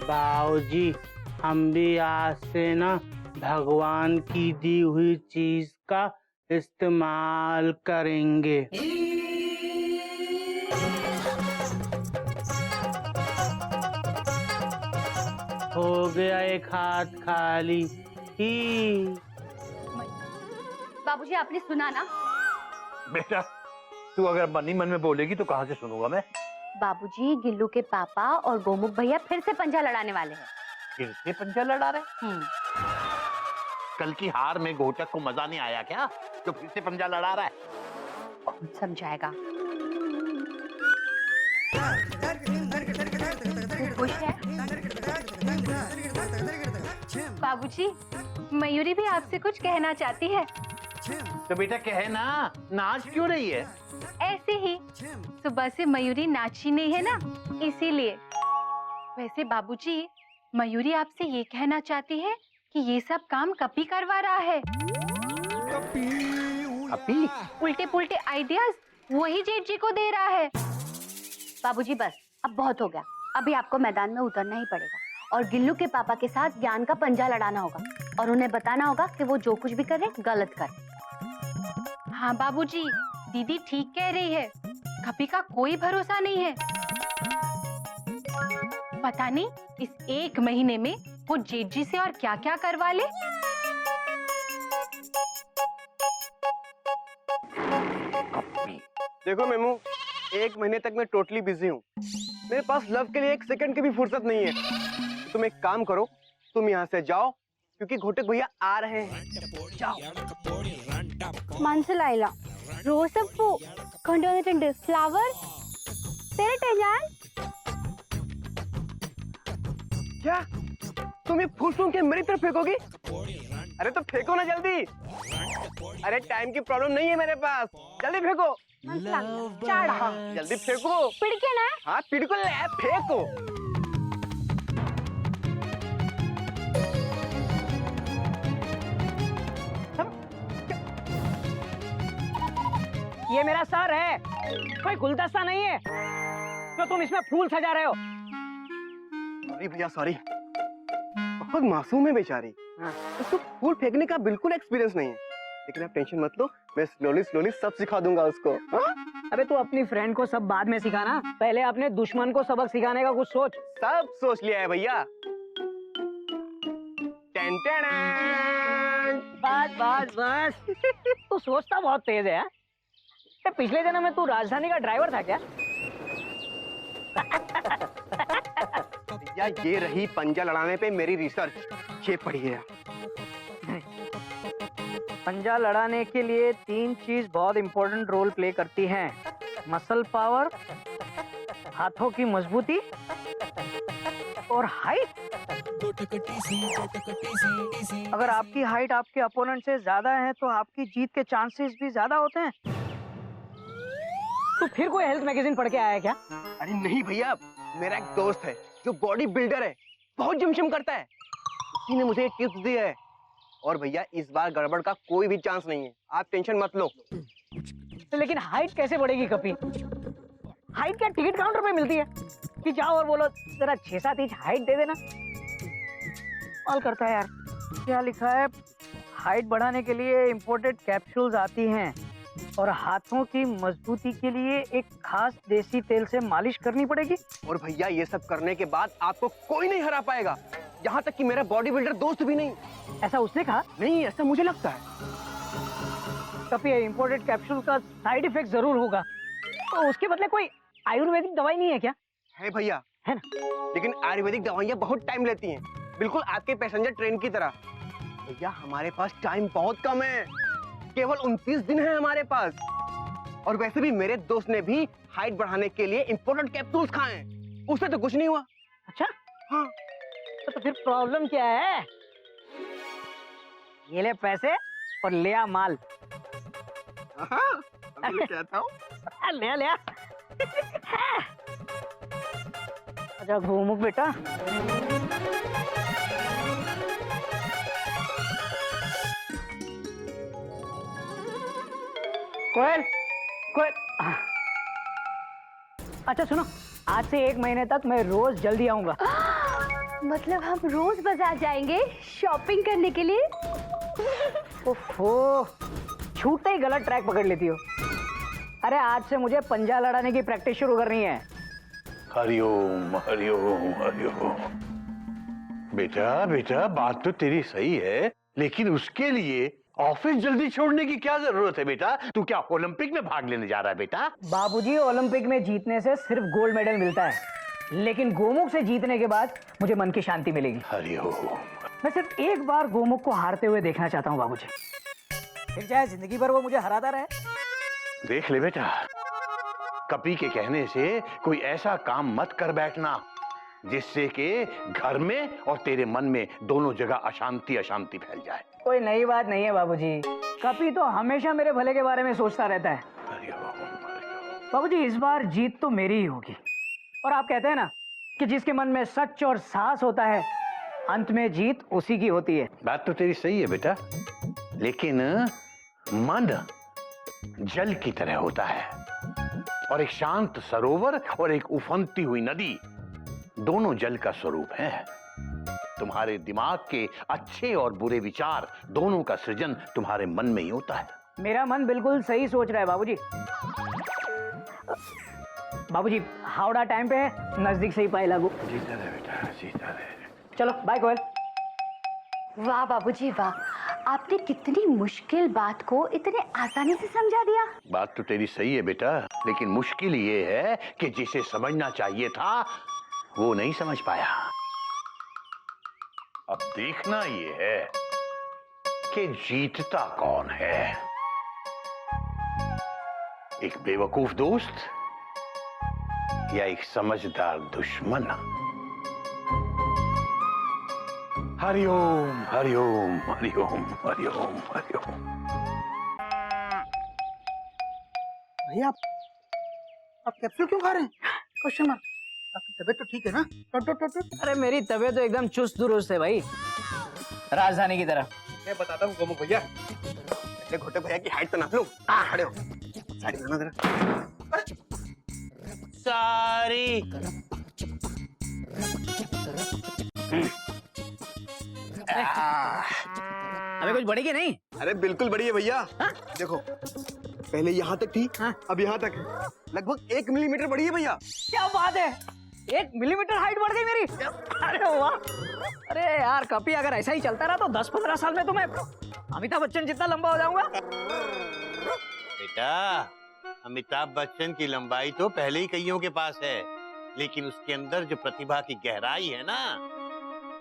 बाबूजी, हम भी आज से ना भगवान की दी हुई चीज का इस्तेमाल करेंगे। हो गया एक हाथ खाली ही। बाबूजी, आपने सुना ना? बेटा, तू अगर मन ही मन में बोलेगी तो कहाँ से सुनूंगा मैं? बाबूजी, गिल्लू के पापा और गोमुख भैया फिर से पंजा लड़ाने वाले हैं। फिर से पंजा लड़ा रहे? कल की हार में घोटक को मजा नहीं आया क्या, जो फिर से पंजा लड़ा रहा है? कौन समझाएगा? खुश है? बाबूजी, मयूरी भी आपसे कुछ कहना चाहती है। तो बेटा कहे ना, नाच क्यों रही है? ऐसे ही, सुबह से मयूरी नाची नहीं है ना, इसीलिए। वैसे बाबूजी, मयूरी आपसे ये कहना चाहती है कि ये सब काम कपी करवा रहा है। कपी? उल्टे पुल्टे आइडियाज वही जेठ जी को दे रहा है। बाबूजी, बस अब बहुत हो गया। अभी आपको मैदान में उतरना ही पड़ेगा और गिल्लू के पापा के साथ ज्ञान का पंजा लड़ाना होगा और उन्हें बताना होगा कि वो जो कुछ भी करे गलत करे। हाँ बाबूजी, दीदी ठीक कह रही है, कपी का कोई भरोसा नहीं है। पता नहीं इस एक महीने में वो जेठ जी से और क्या क्या करवा ले। देखो मेमू, एक महीने तक मैं टोटली बिजी हूँ। मेरे पास लव के लिए एक सेकंड की भी फुर्सत नहीं है। तुम एक काम करो, तुम यहाँ से जाओ क्योंकि घोटक भैया आ रहे हैं। जाओ। മനസ്സിലായില്ല. റോസപ്പൂ കൊണ്ടുവന്നിട്ടുണ്ട്. ഫ്ലവർ തരട്ടെ ഞാൻ? क्या तुम ये फूल सूंघ के मेरी तरफ फेंकोगी? अरे तो फेंको ना जल्दी। अरे टाइम की प्रॉब्लम नहीं है मेरे पास, जल्दी फेंको। ചാടാ. जल्दी फेंको। പിടിക്കണേ. हाँ बिल्कुल फेंको। ये मेरा सर है, कोई गुलदस्ता नहीं है तो तुम इसमें फूल सजा रहे हो। सॉरी भैया, सॉरी। बहुत मासूम है बेचारी, उसको फूल फेंकने का बिल्कुल एक्सपीरियंस नहीं है। लेकिन आप टेंशन मत लो, मैं स्लोली स्लोली सब सिखा दूंगा उसको। अबे तू अपनी फ्रेंड को सब बाद में सिखाना, पहले अपने दुश्मन को सबक सिखाने का कुछ सोच। सब सोच लिया है भैया। Ten ten. बस बस बस तू सोचता बहुत तेज है। पिछले जन्म में तू राजधानी का ड्राइवर था क्या? या ये रही पंजा लड़ाने पे मेरी रिसर्च, ये पढ़िए। पंजा लड़ाने के लिए 3 चीज बहुत इंपॉर्टेंट रोल प्ले करती हैं। मसल पावर, हाथों की मजबूती और हाइट। अगर आपकी हाइट आपके अपोनेंट से ज्यादा है तो आपकी जीत के चांसेस भी ज्यादा होते हैं। तो फिर कोई हेल्थ मैगजीन पढ़ के आया क्या? अरे नहीं भैया, मेरा एक दोस्त है जो बॉडी बिल्डर है, बहुत जिम शिम करता है, उसी ने मुझे टिप्स दी है। और भैया इस बार गड़बड़ का कोई भी चांस नहीं है, आप टेंशन मत लो। तो लेकिन हाइट कैसे बढ़ेगी कपी? हाइट क्या टिकट काउंटर पे मिलती है कि जाओ और बोलो जरा 6-7 इंच हाइट दे देना? कॉल करता है यार। क्या लिखा है? हाइट बढ़ाने के लिए इंपोर्टेड कैप्सूल्स आती हैं और हाथों की मजबूती के लिए एक खास देसी तेल से मालिश करनी पड़ेगी। और भैया ये सब करने के बाद आपको कोई नहीं हरा पाएगा, यहाँ तक कि मेरा बॉडी बिल्डर दोस्त भी नहीं। ऐसा उसने कहा? नहीं, ऐसा मुझे लगता है। कभी इंपोर्टेड कैप्सूल का साइड इफेक्ट जरूर होगा, तो उसके बदले कोई आयुर्वेदिक दवाई नहीं है क्या? है भैया, है ना? लेकिन आयुर्वेदिक दवाइयाँ बहुत टाइम लेती हैं, बिल्कुल आपके पैसेंजर ट्रेन की तरह। भैया हमारे पास टाइम बहुत कम है, केवल 29 दिन है हमारे पास। और वैसे भी मेरे दोस्त ने भी हाइट बढ़ाने के लिए इंपोर्टेड कैप्सूल्स खाए हैं, उससे तो कुछ नहीं हुआ। अच्छा हाँ। तो फिर प्रॉब्लम क्या है? ये ले पैसे और ले आ माल। कहता हूँ ले ले। अच्छा घूमुक बेटा। कोयल कोयल। अच्छा सुनो, आज से 1 महीने तक मैं रोज जल्दी आऊंगा। मतलब हम रोज बाजार जाएंगे शॉपिंग करने के लिए? ओफो, छूटते ही गलत ट्रैक पकड़ लेती हो। अरे आज से मुझे पंजा लड़ाने की प्रैक्टिस शुरू करनी है। हरिओम हरिओम हरिओम। बेटा बेटा, बात तो तेरी सही है, लेकिन उसके लिए ऑफिस जल्दी छोड़ने की क्या जरूरत है बेटा? तू क्या ओलंपिक में भाग लेने जा रहा है बेटा? बाबूजी, ओलंपिक में जीतने से सिर्फ गोल्ड मेडल मिलता है, लेकिन गोमुख से जीतने के बाद मुझे मन की शांति मिलेगी। हरिओम। मैं सिर्फ एक बार गोमुख को हारते हुए देखना चाहता हूँ बाबूजी, फिर चाहे जिंदगी भर वो मुझे हराता रहे। देख ले बेटा, कपी के कहने से कोई ऐसा काम मत कर बैठना जिससे कि घर में और तेरे मन में दोनों जगह अशांति अशांति फैल जाए। कोई नई बात नहीं है बाबूजी, कपी तो हमेशा मेरे भले के बारे में सोचता रहता है। बाबूजी इस बार जीत तो मेरी ही होगी। और आप कहते हैं ना कि जिसके मन में सच और साहस होता है, अंत में जीत उसी की होती है। बात तो तेरी सही है बेटा, लेकिन मन जल की तरह होता है और एक शांत सरोवर और एक उफनती हुई नदी दोनों जल का स्वरूप है। तुम्हारे दिमाग के अच्छे और बुरे विचार दोनों का सृजन तुम्हारे मन में ही होता है। मेरा मन बिल्कुल सही सोच रहा है बाबूजी। बाबूजी हावड़ा टाइम पे है, नजदीक से ही पाए लागू। जीता रहे बेटा, जीता रहे। चलो बाय कोयल। वाह बाबूजी वाह, आपने कितनी मुश्किल बात को इतने आसानी से समझा दिया। बात तो तेरी सही है बेटा, लेकिन मुश्किल ये है कि जिसे समझना चाहिए था वो नहीं समझ पाया। अब देखना ये है कि जीतता कौन है, एक बेवकूफ दोस्त या एक समझदार दुश्मन। हरिओम हरिओम हरिओम हरिओम हरिओम। भैया आप कैप्सूल क्यों खा रहे हैं? Question mark. आपकी तबीयत तो ठीक है ना? अरे मेरी तबीयत तो एकदम चुस्त दुरुस्त है भाई, राजधानी की तरह। मैं बताता हूँ गोमुख भैया, पहले घोटे भैया की हाइट तो नाप लो। खड़े हो, साड़ी पहना जरा। सॉरी। अबे कुछ बढ़ेगी नहीं? अरे बिल्कुल बढ़िया भैया। देखो पहले यहाँ तक थी, अब यहाँ तक है, लगभग 1 मिलीमीटर बढ़ी है भैया। क्या बात है, 1 मिलीमीटर हाइट बढ़ गई मेरी। अरे वाह। अरे यार कपी, अगर ऐसा ही चलता रहा तो 10-15 साल में तो मैं अमिताभ बच्चन जितना लंबा हो जाऊंगा। बेटा, अमिताभ बच्चन की लंबाई तो पहले ही कईयों के पास है, लेकिन उसके अंदर जो प्रतिभा की गहराई है ना,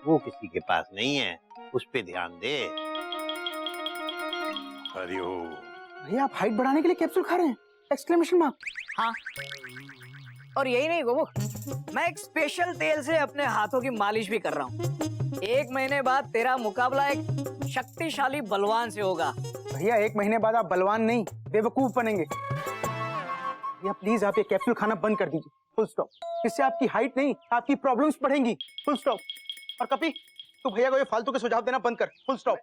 वो किसी के पास नहीं है। उस पे ध्यान दे। हरिओम। भैया आप हाइट बढ़ाने के लिए कैप्सूल खा रहे हैं? Exclamation mark. हाँ, और यही नहीं गोमुख, मैं एक स्पेशल तेल से अपने हाथों की मालिश भी कर रहा हूँ। 1 महीने बाद तेरा मुकाबला एक शक्तिशाली बलवान से होगा। भैया 1 महीने बाद आप बलवान नहीं बेवकूफ बनेंगे। भैया प्लीज आप ये कैप्सूल खाना बंद कर दीजिए, फुल स्टॉप। इससे आपकी हाइट नहीं, आपकी प्रॉब्लम्स बढ़ेंगी, फुल स्टॉप। और कपी, तू भैया को ये फालतू के सुझाव देना बंद कर, full stop.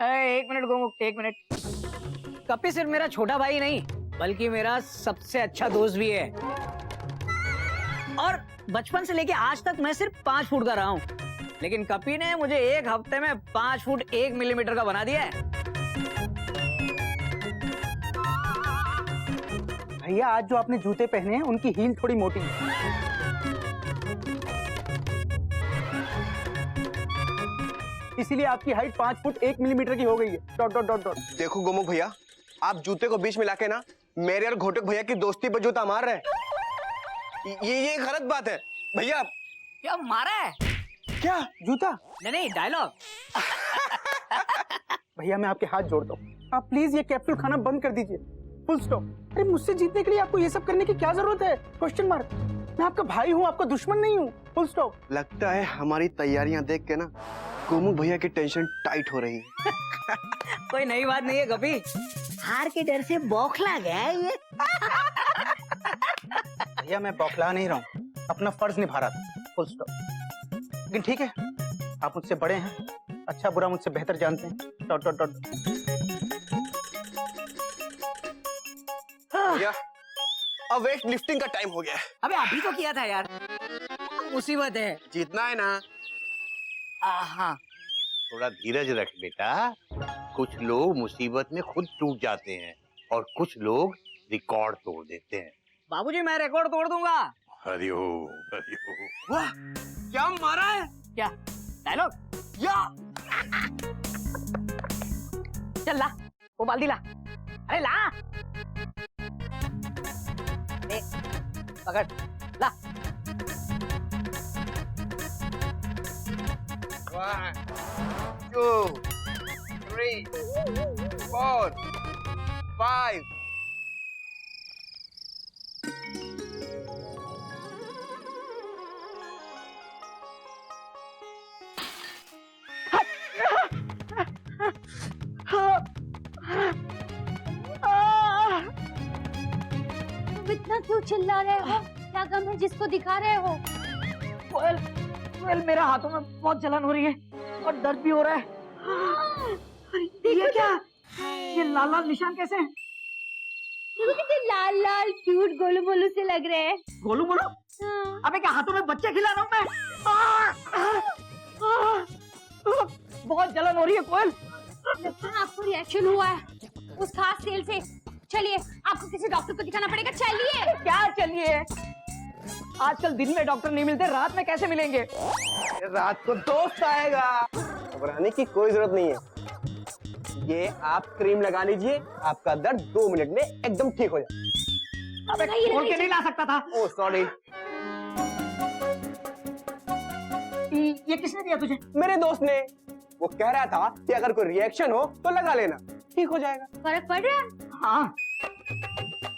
1 minute Gomukh, 1 minute. कपी सिर्फ मेरा छोटा भाई नहीं, बल्कि मेरा सबसे अच्छा दोस्त भी है। और बचपन से लेके आज तक मैं सिर्फ 5 फुट का रहा हूँ, लेकिन कपी ने मुझे 1 हफ्ते में 5 फुट 1 मिलीमीटर का बना दिया है। भैया आज जो आपने जूते पहने हैं उनकी हील थोड़ी मोटी है। इसीलिए आपकी हाइट 5 फुट 1 मिलीमीटर की हो गई है। Dot dot dot dot. देखो गोमुख भैया, आप जूते को बीच में लाके ना मेरे और घोटक भैया की दोस्ती पर जूता मार रहे हैं। ये गलत बात है भैया। क्या मारा है? क्या जूता? नहीं, डायलॉग। भैया मैं आपके हाथ जोड़ता हूँ, आप प्लीज ये कैप्सूल खाना बंद कर दीजिए, फुल स्टॉप। अरे मुझसे जीतने के लिए आपको ये सब करने की क्या जरूरत है? Question mark. मैं आपका भाई हूँ, आपका दुश्मन नहीं हूँ, फुल स्टॉप। लगता है हमारी तैयारियां देख के ना गोमुख भैया की टेंशन टाइट हो रही है। कोई नई बात नहीं है कपी, हार के डर से बौखला गया है ये। भैया मैं बौखला नहीं रहा हूँ, अपना फर्ज निभा रहा था, फुल स्टॉप। लेकिन ठीक है, आप मुझसे बड़े हैं, अच्छा बुरा मुझसे बेहतर जानते हैं। Dot dot dot. भैया अब वेट लिफ्टिंग का टाइम हो गया है। अबे अभी तो किया था यार, मुसीबत है। जीतना है ना। हाँ, थोड़ा धीरज रख बेटा। कुछ लोग मुसीबत में खुद टूट जाते हैं और कुछ लोग रिकॉर्ड तोड़ देते हैं। बाबूजी मैं रिकॉर्ड तोड़ दूंगा। हरिओम हरिओम। वाह क्या मारा है। क्या डायलॉग? या चल ला वो बाल्टी ला। अरे ला, ए, पकड़ ला। 1 2 3 4 5। तुम इतना क्यों चिल्ला रहे हो? क्या गम है जिसको दिखा रहे हो? कोयल मेरे हाथों में बहुत जलन हो रही है और दर्द भी हो रहा है। ये क्या? ये लाल लाल निशान कैसे हैं? कितने लाल लाल क्यूट गोलू मोलू से लग रहे हैं। गोलू बोलो? अबे क्या हाथों में बच्चे खिला रहा हूँ मैं? बहुत जलन हो रही है कोयल। लगता है आपको रिएक्शन हुआ है उस खास तेल से। चलिए आपको किसी डॉक्टर को दिखाना पड़ेगा, चलिए। क्या चलिए? आजकल दिन में डॉक्टर नहीं मिलते, रात में कैसे मिलेंगे? रात को दोस्त आएगा। घबराने की कोई जरूरत नहीं है। ये आप क्रीम लगा लीजिए, आपका दर्द 2 मिनट में एकदम ठीक हो जाए। अबे खोल के नहीं ला सकता था। Oh sorry. ये किसने दिया तुझे? मेरे दोस्त ने। वो कह रहा था कि अगर कोई रिएक्शन हो तो लगा लेना, ठीक हो जाएगा। फर्क पड़ रहा है? हाँ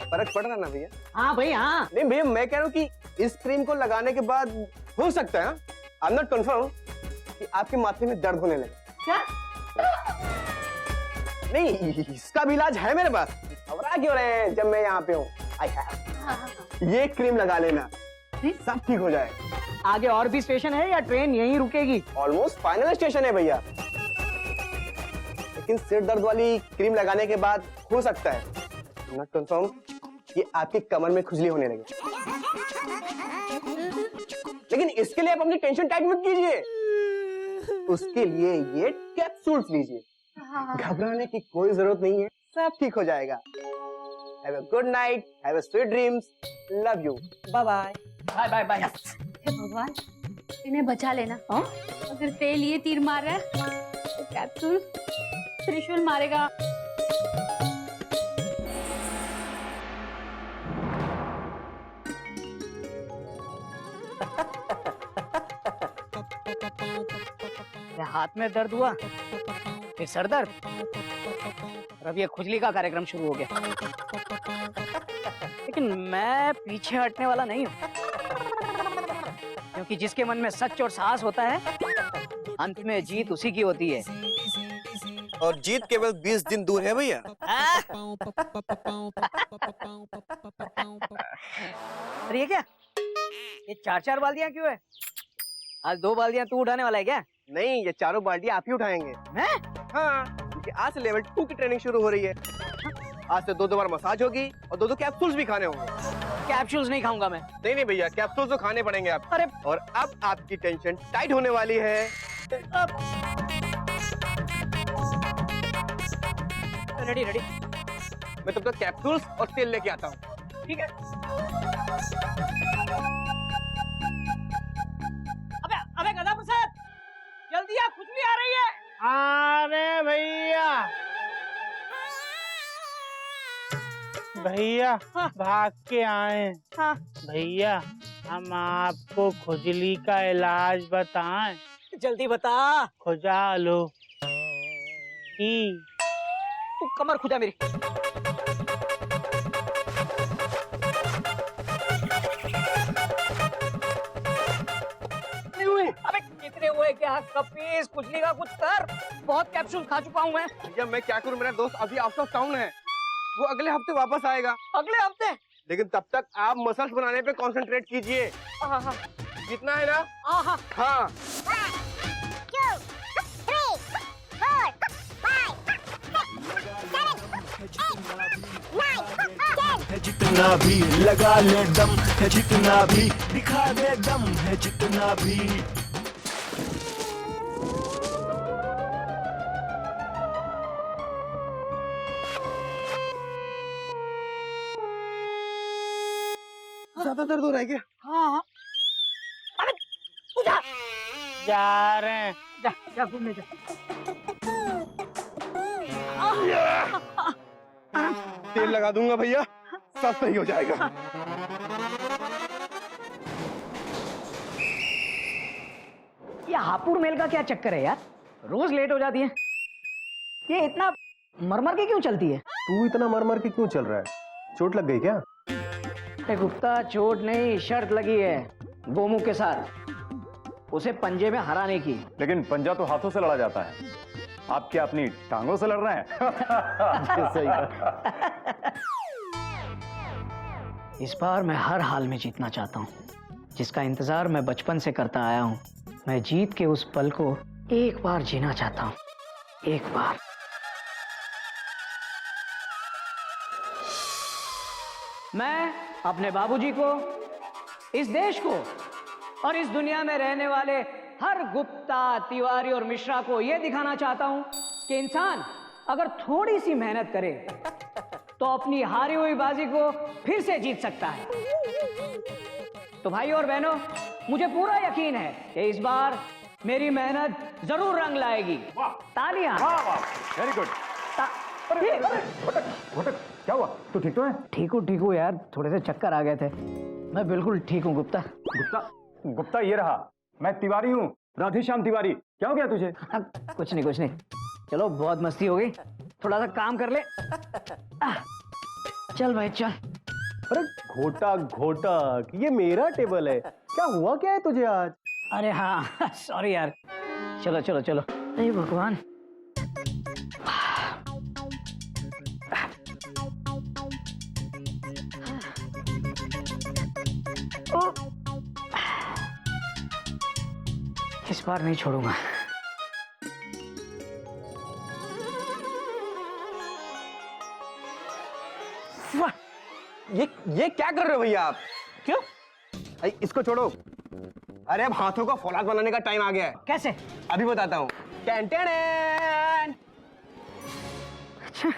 फर्क पड़ रहा ना भैया? हाँ भाई हाँ। नहीं भैया मैं कह रहा हूँ कि इस क्रीम को लगाने के बाद हो सकता है, आई एम नॉट कंफर्म, कि आपके माथे में दर्द होने लगे। क्या? नहीं इसका भी इलाज है मेरे पास। घबरा क्यों रहे हैं जब मैं यहाँ पे हूँ? ये क्रीम लगा लेना, सब ठीक हो जाएगा। आगे और भी स्टेशन है या ट्रेन यहीं रुकेगी? ऑलमोस्ट फाइनल स्टेशन है भैया, लेकिन सिर दर्द वाली क्रीम लगाने के बाद हो सकता है, नॉट कंफर्म, कि आपकी कमर में खुजली होने लगे। लेकिन इसके लिए आप अपनी टेंशन टाइट मत कीजिए, उसके लिए ये कैप्सूल्स लीजिए। घबराने की कोई जरूरत नहीं है, सब ठीक हो जाएगा। Have a good night, have a sweet dreams, love you, bye bye. Bye bye bye. हे भगवान, इन्हें बचा लेना। अगर तेल ये तीर मार रहा है तो कैप्सूल त्रिशूल मारेगा। हाथ में दर्द हुआ, फिर सर दर्द, और अब ये खुजली का कार्यक्रम शुरू हो गया। लेकिन मैं पीछे हटने वाला नहीं हूँ, क्योंकि जिसके मन में सच और साहस होता है, अंत में जीत उसी की होती है। और जीत केवल 20 दिन दूर है भैया। अरे ये क्या, ये 4-4 बाल्टियां क्यों है? आज 2 बाल्टियां तू उठाने वाला है क्या? नहीं, ये चारों बाल्टी आप ही उठाएंगे। मैं? हाँ, क्योंकि आज से लेवल 2 की ट्रेनिंग शुरू हो रही है। आज से 2 बार मसाज होगी और 2 कैप्सूल्स भी खाने होंगे। कैप्सूल्स नहीं खाऊंगा मैं। नहीं भैया, कैप्सूल्स तो खाने पड़ेंगे आप। अरे और अब आपकी टेंशन टाइट होने वाली है। रेडी। मैं तब तक कैप्सूल्स और तेल लेके आता हूँ। ठीक है। अबे गधा प्रसाद, जल्दी आ, खुजली आ रही है। अरे भैया भाग के आए। हाँ। भैया हम आपको खुजली का इलाज बताएं। जल्दी बता। खुजा लो। तू कमर खुजा मेरी। अबे कितने हुए क्या? कपीस, खुजली का कुछ कर। बहुत कैप्सूल खा चुका हूँ मैं। भैया मैं क्या करूँ, मेरा दोस्त अभी आउट ऑफ टाउन है, वो अगले हफ्ते वापस आएगा। अगले हफ्ते? लेकिन तब तक आप मसल्स बनाने पे कंसंट्रेट कीजिए। जितना है ना। हाँ। है जितना भी लगा ले दम, है जितना भी दिखा दे दम, है जितना भी। ज्यादा दर्द हो रहा है क्या? हाँ। अबे तू जा। जा रहे हैं। जा घूमने जा। तेल लगा दूंगा भैया, सब सही हो जाएगा। ये हापुड़ मेल का क्या चक्कर है यार? रोज लेट हो जाती है। ये इतना मरमर के क्यों चलती है? तू इतना मर के क्यों चल रहा है? चोट लग गई क्या? अरे गुप्ता, चोट नहीं, शर्त लगी है गोमू के साथ, उसे पंजे में हराने की। लेकिन पंजा तो हाथों से लड़ा जाता है, आप क्या अपनी टांगों से लड़ रहे हैं? सही है। इस बार मैं हर हाल में जीतना चाहता हूँ, जिसका इंतजार मैं बचपन से करता आया हूँ। मैं जीत के उस पल को एक बार जीना चाहता हूँ, एक बार। मैं अपने बाबूजी को, इस देश को और इस दुनिया में रहने वाले हर गुप्ता, तिवारी और मिश्रा को यह दिखाना चाहता हूं कि इंसान अगर थोड़ी सी मेहनत करे तो अपनी हारी हुई बाजी को फिर से जीत सकता है। तो भाइयों और बहनों, मुझे पूरा यकीन है कि इस बार मेरी मेहनत जरूर रंग लाएगी। तालियां। वाह वाह, वेरी गुड। घोटक, क्या हुआ? तू ठीक तो है? ठीक हूँ यार, थोड़े से चक्कर आ गए थे। मैं बिल्कुल ठीक हूँ गुप्ता। गुप्ता ये रहा, मैं तिवारी हूँ, राधेश्याम तिवारी। क्या हो गया तुझे? कुछ नहीं। चलो बहुत मस्ती हो गई, थोड़ा सा काम कर ले। चल भाई चल। अरे घोटक, ये मेरा टेबल है, क्या हुआ क्या है तुझे आज? अरे हाँ सॉरी यार। चलो। अरे भगवान। इस बार नहीं छोड़ूंगा। ये क्या कर रहे हो भैया आप? क्यों? अरे इसको छोड़ो। अरे अब हाथों का फौलाद बनाने का टाइम आ गया है। कैसे? अभी बताता हूँ। अच्छा।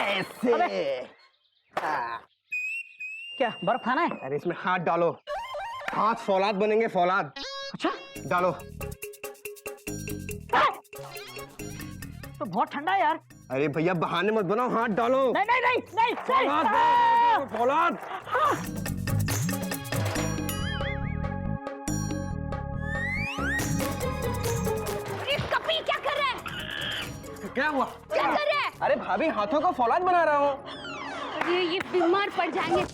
ऐसे। क्या बर्फ खाना है? अरे इसमें हाथ डालो, हाथ फौलाद बनेंगे, फौलाद। अच्छा डालो। तो बहुत ठंडा है यार। अरे भैया बहाने मत बनाओ, हाथ डालो। नहीं। फौलाद। क्या हुआ? क्या कर रहे हैं? अरे भाभी हाथों का फौलाद बना रहा हूँ। अरे ये बीमार पड़ जाएंगे।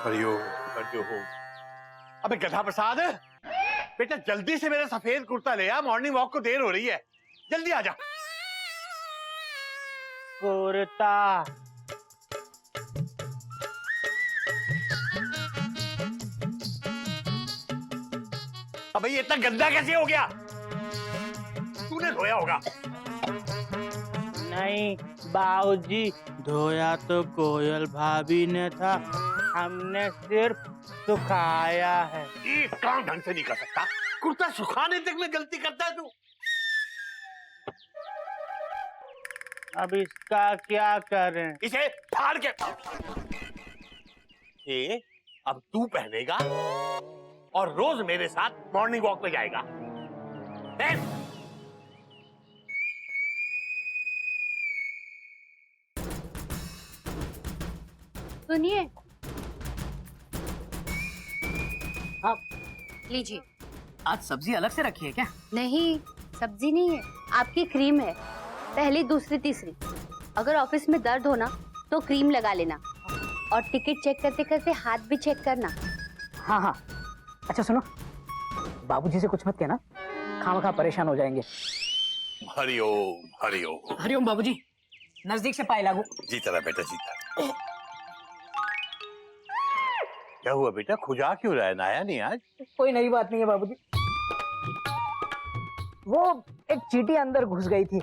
हरिओम हरिओम। अबे गधा प्रसाद, बेटा जल्दी से मेरा सफेद कुर्ता ले आ, मॉर्निंग वॉक को देर हो रही है, जल्दी आ जा। कुर्ता अबे ये इतना गंदा कैसे हो गया? तूने धोया होगा। नहीं बाबूजी, धोया तो कोयल भाभी ने था, हमने सिर्फ सुखाया है। ये काम ढंग से नहीं कर सकता, कुर्ता सुखाने तक में गलती करता है तू। अब इसका क्या करें? इसे फाड़ के ये अब तू पहनेगा और रोज मेरे साथ मॉर्निंग वॉक पे जाएगा। सुनिए, आप लीजिए। आज सब्जी अलग से रखी है क्या? नहीं, सब्जी नहीं है, आपकी क्रीम है, पहली दूसरी तीसरी। अगर ऑफिस में दर्द हो ना तो क्रीम लगा लेना, और टिकट चेक करते करते हाथ भी चेक करना। हाँ हाँ। अच्छा सुनो, बाबूजी से कुछ मत कहना, खामखा परेशान हो जाएंगे। हरिओम हरिओम। हरिओम बाबूजी, नजदीक से पाए लागू। जीता रहा बेटा, जीता। क्या हुआ बेटा, खुजा क्यों रहा है? नहाया नहीं आज? कोई नई बात नहीं है बाबूजी, वो एक चींटी अंदर घुस गई थी।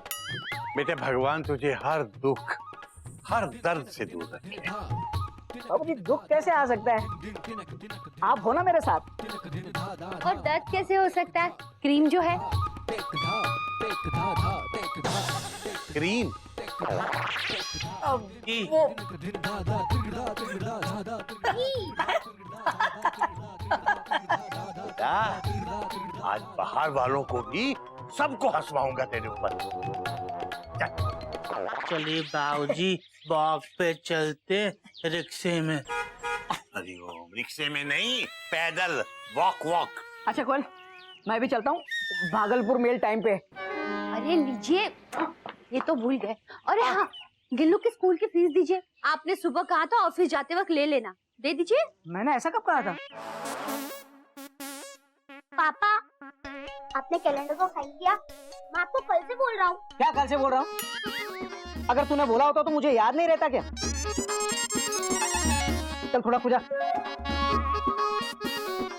बेटे भगवान तुझे हर दुख हर दर्द से दूर रखे। बाबूजी दुख कैसे आ सकता है, आप हो ना मेरे साथ। और दर्द कैसे हो सकता है? क्रीम जो है। क्रीम बेटा, आज बाहर वालों को भी सबको हंसवाऊंगा तेरे ऊपर। चलिए बाबूजी, वॉक पे चलते रिक्शे में। हरिओम, रिक्शे में नहीं, पैदल वॉक वॉक। अच्छा कोयल, मैं भी चलता हूँ, भागलपुर मेल टाइम पे। अरे लीजिए, ये तो भूल गए। अरे हाँ, गिल्लू की स्कूल की फीस दीजिए। आपने सुबह कहा था ऑफिस जाते वक्त ले लेना, दे दीजिए। मैंने ऐसा कब कहा था? पापा, आपने कैलेंडर को साइन किया? मैं आपको कल से बोल रहा हूँ। क्या कल से बोल रहा हूँ? अगर तूने बोला होता तो मुझे याद नहीं रहता क्या? चल थोड़ा खुजा।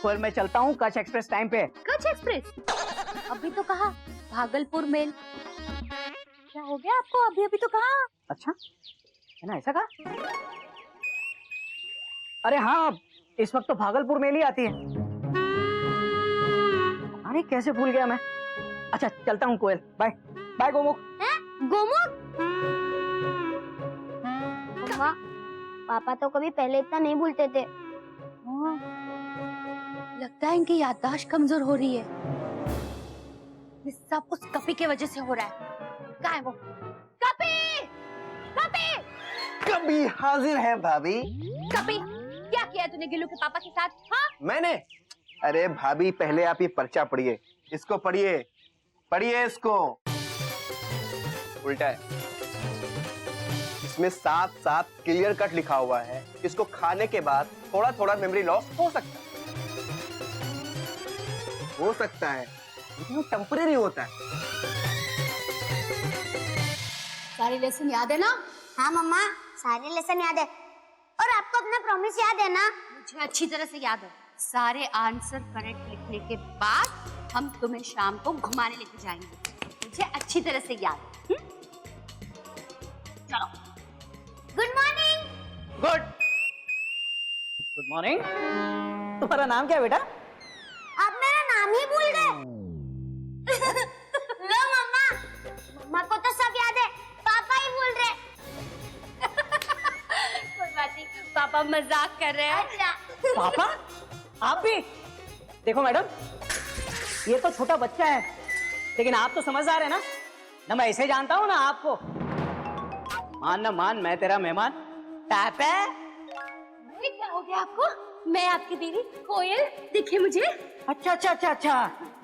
कोयल मैं चलता हूँ, कच्छ एक्सप्रेस टाइम पे। कच्छ एक्सप्रेस? अभी तो कहा भागलपुर मेल। क्या हो गया आपको? अभी अभी तो कहा। अच्छा, है ना, ऐसा कहा? अरे हाँ, इस वक्त तो भागलपुर मेल ही आती है। अरे कैसे भूल गया मैं। अच्छा चलता हूँ कोयल, बाय बाय गोमुख। गोमुख? हाँ, पापा तो कभी पहले इतना नहीं भूलते थे। लगता है इनकी याददाश्त कमजोर हो रही है। ये सब उस कपी के वजह से हो रहा है। कहाँ है वो? कपी! कपी! कभी हाजिर है भाभी। कपी, क्या किया है तूने गिल्लू के पापा के साथ? हाँ? मैंने? अरे भाभी पहले आप ये पर्चा पढ़िए, इसको पढ़िए, पढ़िए इसको। उल्टा है, इसमें साफ साफ क्लियर कट लिखा हुआ है, इसको खाने के बाद थोड़ा थोड़ा मेमोरी लॉस हो सकता है, लेकिन वो टेम्परेरी होता है। सारी लेसन याद है ना? हाँ मम्मा, सारे लेसन याद है। और आपको अपना प्रॉमिस याद है ना? मुझे अच्छी तरह से याद है। सारे आंसर करेक्ट लिखने के बाद हम तुम्हें शाम को घुमाने लेके जाएंगे। मुझे अच्छी तरह से याद है। चलो। Good morning. Good morning. तुम्हारा नाम क्या है बेटा? नाम ही भूल गए। लो मम्मा, मम्मा को तो सब याद है, पापा ही भूल रहे। कोई बात नहीं, पापा मजाक कर रहे हैं। अच्छा। पापा आप भी देखो मैडम, ये तो छोटा बच्चा है, लेकिन आप तो समझदार है ना मैं ऐसे जानता हूँ ना आपको। मान ना मान, मैं तेरा मेहमान। टापे क्या हो गया आपको? मैं आपकी बीवी कोयल दिखे मुझे? अच्छा,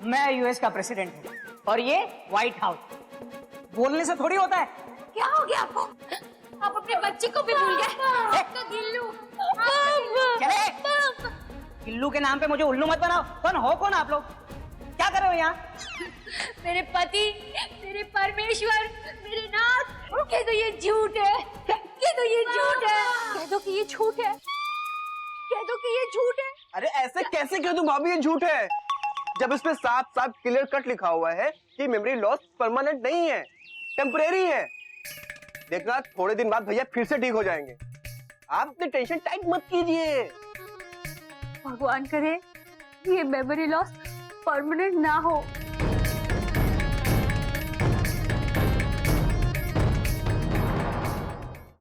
मैं यूएस का प्रेसिडेंट हूँ और ये व्हाइट हाउस। बोलने से थोड़ी होता है। क्या हो गया आपको? आप अपने बच्चे को भी भूल गए। तो गिल्लू। चले, गिल्लू के नाम पे मुझे उल्लू मत बनाओ। कौन आप लोग? क्या कर रहे हो यहाँ? मेरे पति, मेरे परमेश्वर, मेरे नाथ, कह दो ये झूठ है, कह दो ये झूठ है, कह दो कि ये झूठ है, कह दो कि ये झूठ है। अरे ऐसे कैसे कह दूं भाभी ये झूठ है, जब इसमें साफ साफ क्लियर कट लिखा हुआ है कि मेमोरी लॉस परमानेंट नहीं है, टेम्परेरी है। देखना थोड़े दिन बाद भैया फिर से ठीक हो जाएंगे। आप अपनी टेंशन टाइट मत कीजिए। भगवान करे ये मेमोरी लॉस परमानेंट ना हो।